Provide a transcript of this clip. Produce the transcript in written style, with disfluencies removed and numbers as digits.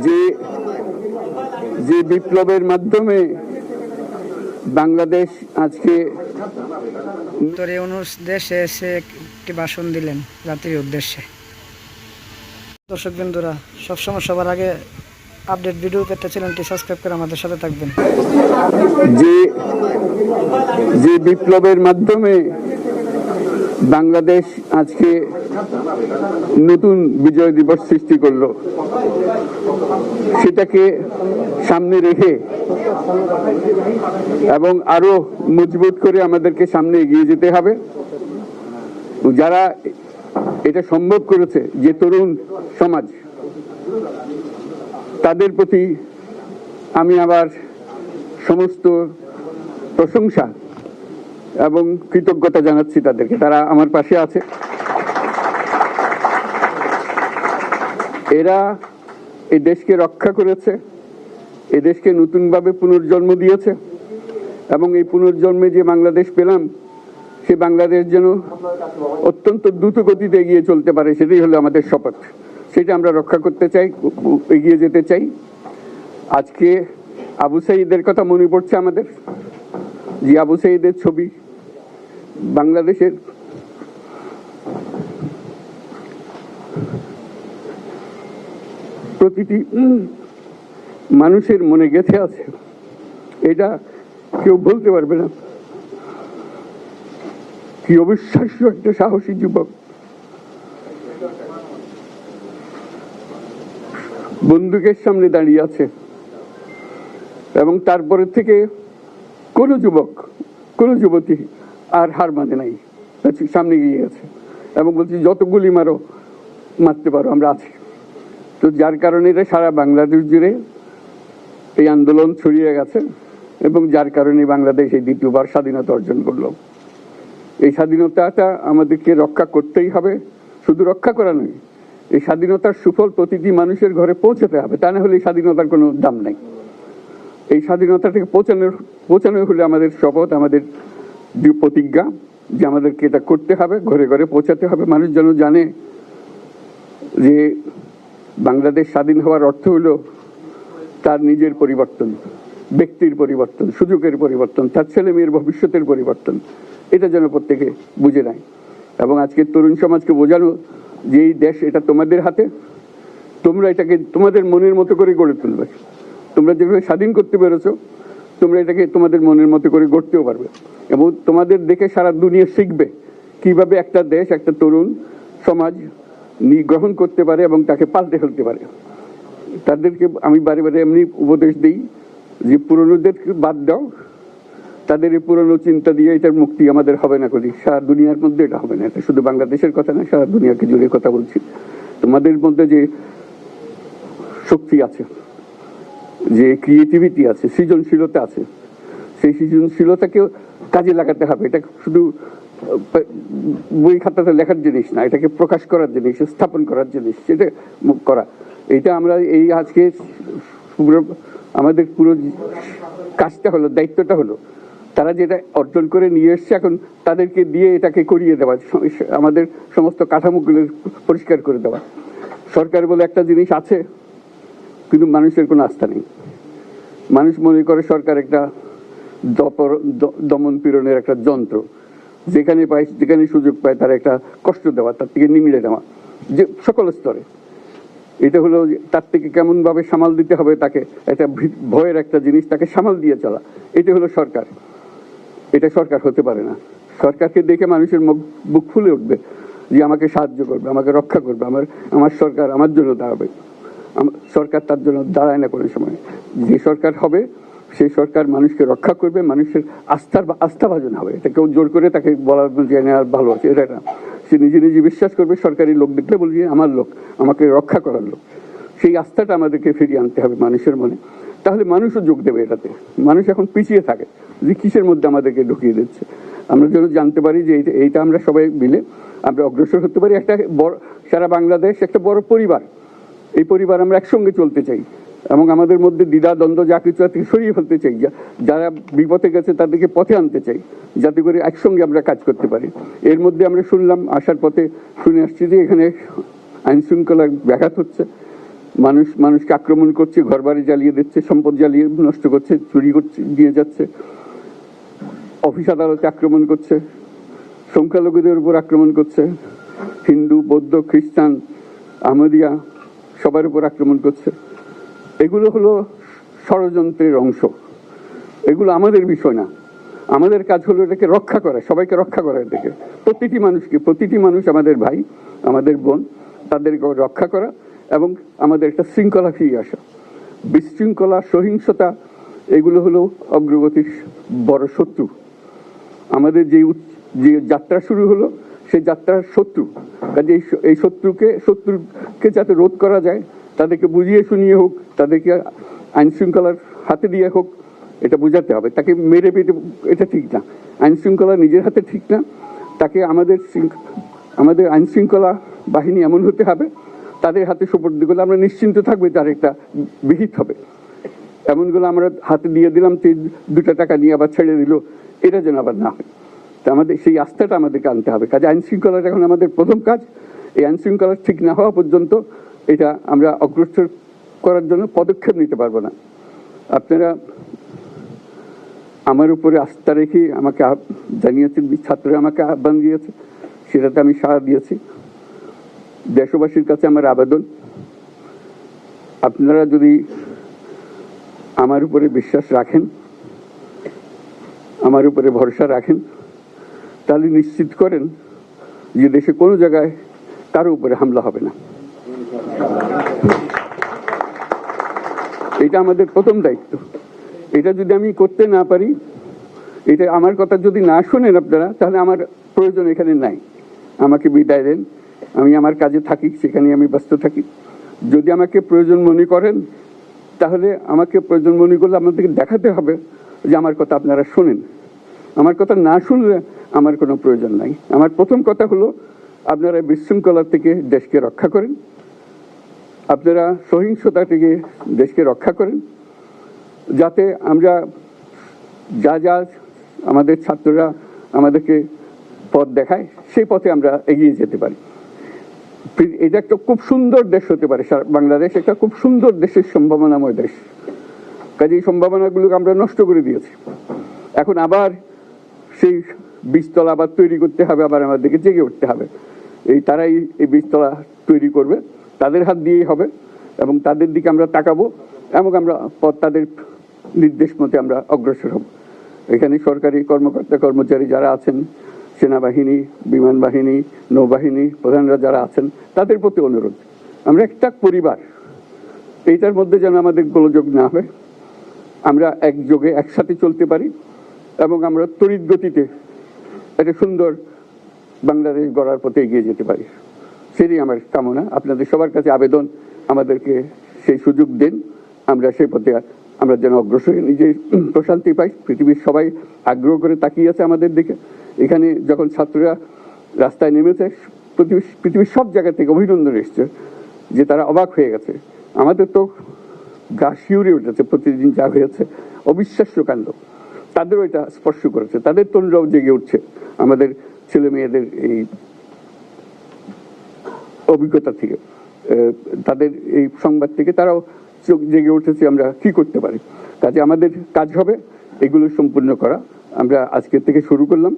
যে যে বিপ্লবের মাধ্যমে বাংলাদেশ আজকে উত্তরে দেশে এসে একটি ভাষণ দিলেন জাতির উদ্দেশ্যে। দর্শক বন্ধুরা, সবসময় সবার আগে আপডেট ভিডিও পেতে চ্যানেলটি সাবস্ক্রাইব করে আমাদের সাথে থাকবেন। যে যে বিপ্লবের মাধ্যমে বাংলাদেশ আজকে নতুন বিজয় দিবস সৃষ্টি করলো, সেটাকে সামনে রেখে এবং আরো মজবুত করে আমাদেরকে সামনে এগিয়ে যেতে হবে। যারা এটা সম্ভব করেছে, যে তরুণ সমাজ, তাদের প্রতি আমি আবার সমস্ত প্রশংসা এবং কৃতজ্ঞতা জানাচ্ছি তাদেরকে। তারা আমার পাশে আছে। এরা এই দেশকে রক্ষা করেছে, এই দেশকে নতুনভাবে পুনর্জন্ম দিয়েছে এবং এই পুনর্জন্মে যে বাংলাদেশ পেলাম, সে বাংলাদেশ যেন অত্যন্ত দ্রুত গতিতে এগিয়ে চলতে পারে, সেটাই হলো আমাদের শপথ। সেটা আমরা রক্ষা করতে চাই, এগিয়ে যেতে চাই। আজকে আবু সাঈদের কথা মনে পড়ছে আমাদের, যে আবু সাঈদের ছবি বাংলাদেশের প্রতিটি মানুষের মনে গেঁথে আছে। এটা কেউ বলতে পারবে না। কি অবিশ্বাস্য একটা সাহসী যুবক, বন্দুকের সামনে দাঁড়িয়ে আছে এবং তারপরে থেকে কোন যুবক, কোন যুবতী আর হার মানে নাই, সামনে গিয়ে গেছে এবং বলছি যত গুলি মারো, মারতে পারো, আমরা আছি। তো যার কারণে এটা সারা বাংলাদেশ জুড়ে এই আন্দোলন ছড়িয়ে গেছে এবং যার কারণে বাংলাদেশ এই দ্বিতীয়বার স্বাধীনতা অর্জন করলো। এই স্বাধীনতাটা আমাদেরকে রক্ষা করতেই হবে। শুধু রক্ষা করা নয়, এই স্বাধীনতার সুফল প্রতিটি মানুষের ঘরে পৌঁছাতে হবে। তা না হলে এই স্বাধীনতার কোনো দাম নাই। এই স্বাধীনতাটাকে পৌঁছানো হলে আমাদের শপথ, আমাদের প্রতিজ্ঞা যে আমাদেরকে এটা করতে হবে, ঘরে ঘরে পৌঁছাতে হবে। মানুষ যেন জানে যে বাংলাদেশ স্বাধীন হওয়ার অর্থ হলো তার নিজের পরিবর্তন, ব্যক্তির পরিবর্তন, সুযোগের পরিবর্তন, তার ছেলে মেয়ের ভবিষ্যতের পরিবর্তন। এটা যেন প্রত্যেকে বুঝে নেয় এবং আজকে তরুণ সমাজকে বোঝানো যে এই দেশ এটা তোমাদের হাতে, তোমরা এটাকে তোমাদের মনের মতো করে গড়ে তুলবে। তোমরা যেভাবে স্বাধীন করতে পেরেছো, তোমরা এটাকে তোমাদের মনের মতো করে গড়তেও পারবে এবং তোমাদের দেখে সারা দুনিয়া শিখবে কিভাবে একটা দেশ, একটা তরুণ সমাজ গ্রহণ করতে পারে এবং তাকে পাল্টে ফেলতে পারে। তাদেরকে আমি বারে বারে এমনি উপদেশ দিই যে পুরনোদেরকে বাদ দাও, তাদের এই পুরনো চিন্তা দিয়ে এটার মুক্তি আমাদের হবে না। করি সারা দুনিয়ার মধ্যে এটা হবে না। এটা শুধু বাংলাদেশের কথা না, সারা দুনিয়াকে জুড়ে কথা বলছি। তোমাদের মধ্যে যে শক্তি আছে, যে ক্রিয়েটিভিটি আছে, সৃজনশীলতা আছে, সেই সৃজনশীলতাকেও কাজে লাগাতে হবে। এটা শুধু বই খাতাতে লেখার জিনিস না, এটাকে প্রকাশ করার জিনিস, স্থাপন করার জিনিস, সেটা করা। এটা আমরা এই আজকে আমাদের পুরো কাজটা হলো, দায়িত্বটা হলো তারা যেটা অর্জন করে নিয়ে এসছে, এখন তাদেরকে দিয়ে এটাকে করিয়ে দেওয়া, আমাদের সমস্ত কাঠামোগুলো পরিষ্কার করে দেওয়া। সরকার বলে একটা জিনিস আছে, কিন্তু মানুষের কোনো আস্থা নেই। মানুষ মনে করে সরকার একটা দমন পীড়নের একটা যন্ত্র, যেখানে পায়, যেখানে সুযোগ পায় তার একটা কষ্ট দেওয়া, তার থেকে নিংড়ে দেওয়া, যে সকল স্তরে। এটা হলো তার থেকে কেমন ভাবে সামাল দিতে হবে তাকে, একটা ভয়ের একটা জিনিস, তাকে সামাল দিয়ে চলা। এটা হলো সরকার। এটা সরকার হতে পারে না। সরকারকে দেখে মানুষের বুক ফুলে উঠবে যে আমাকে সাহায্য করবে, আমাকে রক্ষা করবে, আমার সরকার আমার জন্য দাঁড়াবে। সরকার তার জন্য দাঁড়ায় না কোনো সময়। যে সরকার হবে, সেই সরকার মানুষকে রক্ষা করবে, মানুষের আস্থাভাজন হবে। এটা কেউ জোর করে তাকে বলার যে ভালো আছে, এটা না। সে নিজে নিজে বিশ্বাস করবে, সরকারি লোক দেখলে বলবে আমার লোক, আমাকে রক্ষা করার লোক। সেই আস্থাটা আমাদেরকে ফিরিয়ে আনতে হবে মানুষের মনে। তাহলে মানুষও যোগ দেবে এটাতে। মানুষ এখন পিছিয়ে থাকে যে কিসের মধ্যে আমাদেরকে ঢুকিয়ে দিচ্ছে। আমরা যেন জানতে পারি যে এইটা আমরা সবাই মিলে আমরা অগ্রসর হতে পারি। একটা বড়, সারা বাংলাদেশ একটা বড় পরিবার। এই পরিবার আমরা একসঙ্গে চলতে চাই এবং আমাদের মধ্যে দ্বিধা দ্বন্দ্ব যা কিছু থেকে সরিয়ে ফেলতে চাই। যারা বিপথে গেছে তাদেরকে পথে আনতে চাই, যাতে করে একসঙ্গে আমরা কাজ করতে পারি। এর মধ্যে আমরা শুনলাম, আসার পথে শুনে আসছি যে এখানে আইন শৃঙ্খলার ব্যাঘাত হচ্ছে। মানুষকে আক্রমণ করছে, ঘরবাড়ি জ্বালিয়ে দিচ্ছে, সম্পদ জ্বালিয়ে নষ্ট করছে, চুরি করছে, দিয়ে যাচ্ছে, অফিস আদালতে আক্রমণ করছে, সংখ্যালঘুদের উপর আক্রমণ করছে, হিন্দু, বৌদ্ধ, খ্রিস্টান, আহমদিয়া সবার উপর আক্রমণ করছে। এগুলো হলো ষড়যন্ত্রের অংশ। এগুলো আমাদের বিষয় না। আমাদের কাজ হলো এটাকে রক্ষা করা, সবাইকে রক্ষা করা, এটাকে প্রতিটি মানুষ আমাদের ভাই, আমাদের বোন, তাদেরকে রক্ষা করা এবং আমাদের একটা শৃঙ্খলা ফিরিয়ে আসা। বিশৃঙ্খলা, সহিংসতা এগুলো হলো অগ্রগতির বড় শত্রু। আমাদের যে যাত্রা শুরু হলো সেই যাত্রার শত্রু। কাজে এই শত্রুকে যাতে রোধ করা যায়, তাদেরকে বুঝিয়ে শুনিয়ে হোক, তাদেরকে আইন শৃঙ্খলার হাতে দিয়ে হোক, এটা বোঝাতে হবে। তাকে মেরে পেটে এটা ঠিক না, আইন শৃঙ্খলা নিজের হাতে ঠিক না। তাকে আমাদের আইন শৃঙ্খলা বাহিনী এমন হতে হবে, তাদের হাতে সুপর্দ করলে আমরা নিশ্চিন্ত থাকবে তার একটা বিহিত হবে। এমনগুলো আমরা হাতে দিয়ে দিলাম, 2 টাকা নিয়ে আবার ছেড়ে দিল, এটা যেন আবার না হয়। তা আমাদের সেই আস্থাটা আমাদেরকে আনতে হবে। কাজে আইন শৃঙ্খলাটা এখন আমাদের প্রথম কাজ। এই আইন শৃঙ্খলা ঠিক না হওয়া পর্যন্ত এটা আমরা অগ্রসর করার জন্য পদক্ষেপ নিতে পারবো না। আপনারা আমার উপরে আস্থা রেখে আমাকে জানিয়েছেন, ছাত্ররা আমাকে আহ্বান দিয়েছে, সেটাতে আমি সাড়া দিয়েছি। দেশবাসীর কাছে আমার আবেদন, আপনারা যদি আমার উপরে বিশ্বাস রাখেন, আমার উপরে ভরসা রাখেন, তাহলে নিশ্চিত করেন যে দেশে কোনো জায়গায় কারো উপরে হামলা হবে না। এটা আমাদের প্রথম দায়িত্ব। এটা যদি আমি করতে না পারি, এটা আমার কথা যদি না শোনেন আপনারা, তাহলে আমার প্রয়োজন এখানে নাই। আমাকে বিদায় দেন, আমি আমার কাজে থাকি, সেখানে আমি ব্যস্ত থাকি। যদি আমাকে প্রয়োজন মনে করেন, তাহলে আমাকে প্রয়োজন মনে করলে আপনাদেরকে দেখাতে হবে যে আমার কথা আপনারা শোনেন। আমার কথা না শুনলে আমার কোনো প্রয়োজন নাই। আমার প্রথম কথা হলো, আপনারা বিশৃঙ্খলা থেকে দেশকে রক্ষা করেন, আপনারা সহিংসতা থেকে দেশকে রক্ষা করেন, যাতে আমরা যা আমাদের ছাত্ররা আমাদেরকে পথ দেখায়, সেই পথে আমরা এগিয়ে যেতে পারি। এটা একটা খুব সুন্দর দেশ হতে পারে, বাংলাদেশ একটা খুব সুন্দর দেশের সম্ভাবনাময় দেশ। কাজে এই সম্ভাবনাগুলোকে আমরা নষ্ট করে দিয়েছি। এখন আবার সেই বীজতলা আবার তৈরি করতে হবে, আবার আমাদেরকে জেগে উঠতে হবে। তারাই এই বীজতলা তৈরি করবে, তাদের হাত দিয়েই হবে, এবং তাদের দিকে আমরা তাকাবো এবং আমরা তাদের নির্দেশ মতে আমরা অগ্রসর হব। এখানে সরকারি কর্মকর্তা কর্মচারী যারা আছেন, সেনাবাহিনী, বিমান বাহিনী, নৌবাহিনী প্রধানরা যারা আছেন, তাদের প্রতি অনুরোধ, আমরা একটা পরিবার, এইটার মধ্যে যেন আমাদের গোলযোগ না হয়, আমরা একযোগে একসাথে চলতে পারি এবং আমরা তড়িৎ গতিতে একটা সুন্দর বাংলাদেশ গড়ার পথে এগিয়ে যেতে পারি। সেটাই আমার কামনা। আপনাদের সবার কাছে আবেদন, আমাদেরকে সেই সুযোগ দেন, আমরা সেই পথে আমরা যেন অগ্রসর নিজে প্রশান্তি পাই। পৃথিবীর সবাই আগ্রহ করে তাকিয়ে আছে আমাদের দিকে। এখানে যখন ছাত্ররা রাস্তায় নেমেছে, পৃথিবীর সব জায়গা থেকে অভিনন্দন এসছে, যে তারা অবাক হয়ে গেছে। আমাদের তো গা শিউরে উঠেছে, প্রতিদিন যা হয়েছে অবিশ্বাস্য কাণ্ড। তাদেরও এটা স্পর্শ করেছে, তাদের তরুণরাও জেগে উঠছে আমাদের ছেলে মেয়েদের এই অভিজ্ঞতা থেকে, তাদের এই সংবাদ থেকে তারাও চোখ জেগে উঠেছে আমরা কি করতে পারি। কাজে আমাদের কাজ হবে এগুলো সম্পূর্ণ করা। আমরা আজকের থেকে শুরু করলাম।